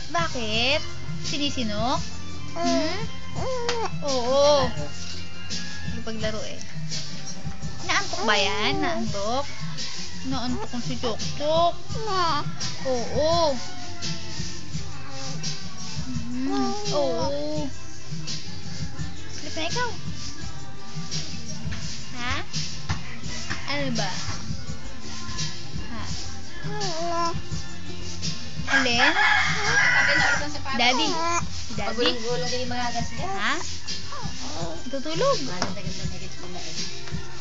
Bakit? Sinisinok? Oo. Ipaglaro eh. Naantok ba yan? Naantok? Naantok ang si Chok-Chok. Oo. Oo. Sleep na ikaw. Ha? Ano ba? Ha? Alin? Daddy. Si Daddy? Pagulong-gulong din yung mga gasgas. Ha? Natutulog.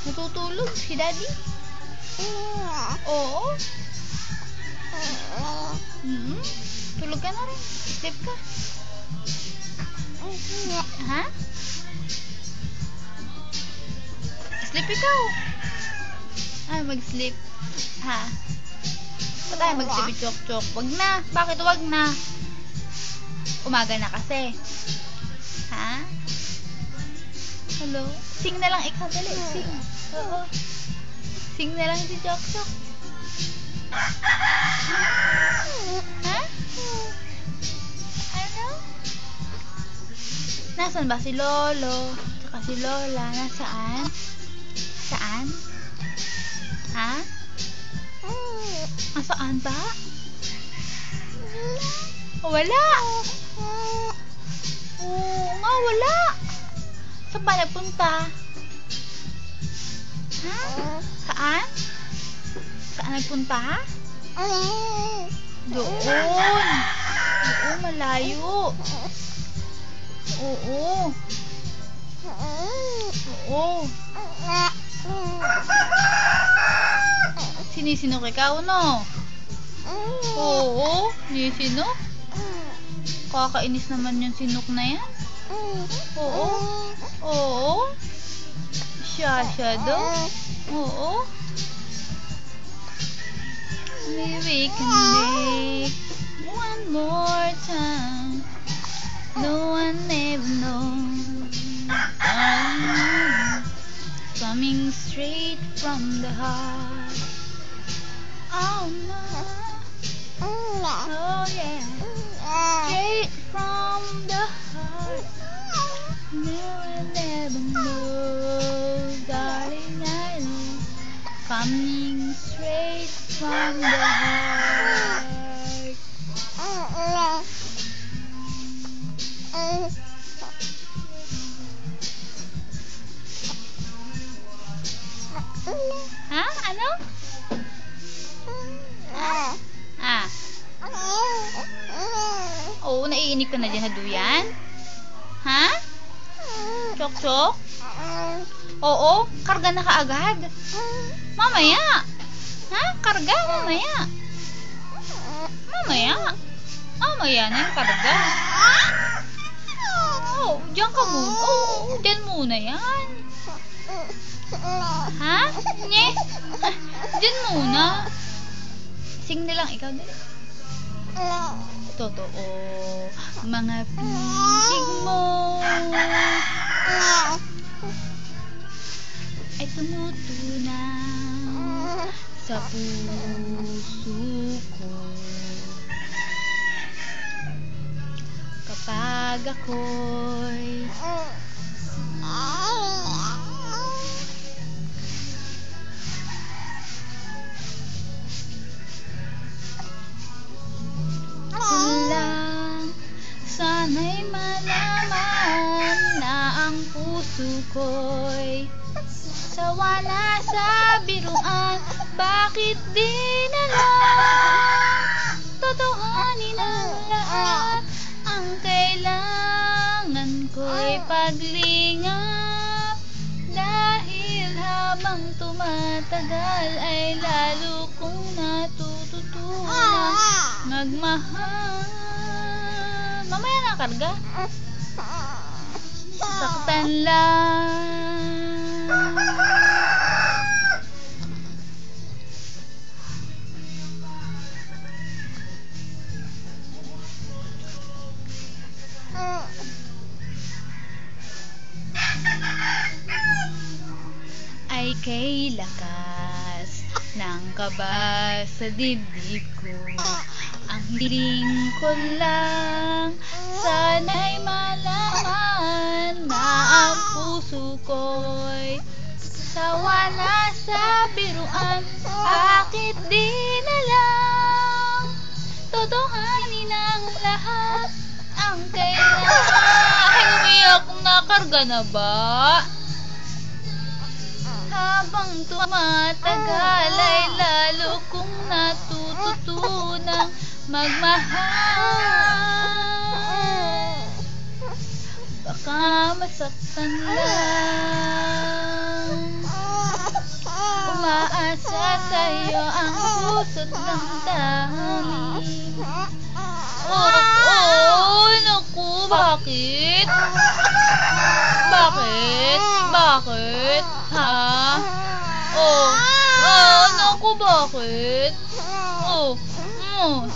Natutulog si Daddy? Oo. Tulog ka na rin. Sleep ka. Ha? Sleep ikaw. Ay, mag-sleep. Ha? Ba't tayo mag-sleep, Chok-Chok? Wag na. Bakit wag na? Umaga na kasi. Ha? Hello? Sing na lang ikaw. Dali, sing. Oo. Sing na lang si Chok-Chok. Ha? Ano? Nasaan ba si Lolo? Tsaka si Lola? Nasaan? Saan? Ha? Nasaan ba? Wala. Oo nga, wala. Saan ba nagpunta? Ha? Saan? Saan nagpunta? Doon. Oo, malayo. Oo. Oo. Sinisinok ikaw, no? Oo. Sinisinok? Kakainis naman yung sinok na yan. Oo. Oo. Siya daw. Oo. Maybe we can make one more time. No one ever knows. Coming straight from the heart. Oh no. Oh yeah. Straight from the heart. No one ever knows, darling, I know. Coming straight from the heart. Ha? Ano? Ah. Oo, naiinip ka na dyan na duyan? Ha? Chok-Chok? Oo, karga na kaagad. Mamaya. Ha? Karga? Mamaya. Mamaya. Mamaya na yung karga. Oo, dyan ka muna. Oo, dyan muna yan. Ha? Nye? Dyan muna. Sing na lang ikaw dali. Totoo. Mga pinig mo ay tumutunaw sa puso ko kapag ako'y sana'y malaman na ang puso ko'y sawa na sa biruan. Bakit di na lang totohanin ang lahat? Ang kailangan ko'y paglingap, dahil habang tumatagal ay lalo kong natututunan magmahal. Mamaya na karga. Saktan lang. Ay kay lakas ng kaba sa dibdib ko, ang Hiling ko lang, sana'y malaman na ang puso ko'y sawa na sa biruan. Bakit di na lang totohanin ang lahat ang kailangan? Ay, umiyak na, karga na ba? Habang tumatagal ay lalo kong natututunang magmahal. Baka masaktan lang, umaasa sa'yo ang puso't damdamin. Oh, naku, bakit? Bakit? Ha? Naku, bakit?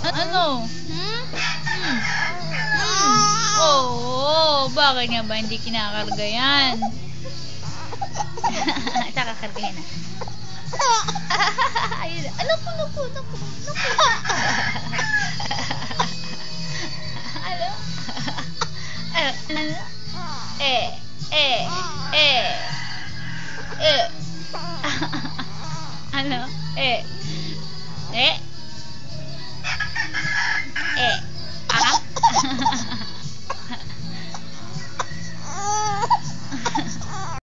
Ano? Bakit nga ba hindi kinakarga yan? Saka kargahin na. Ayun. Naku. Ano?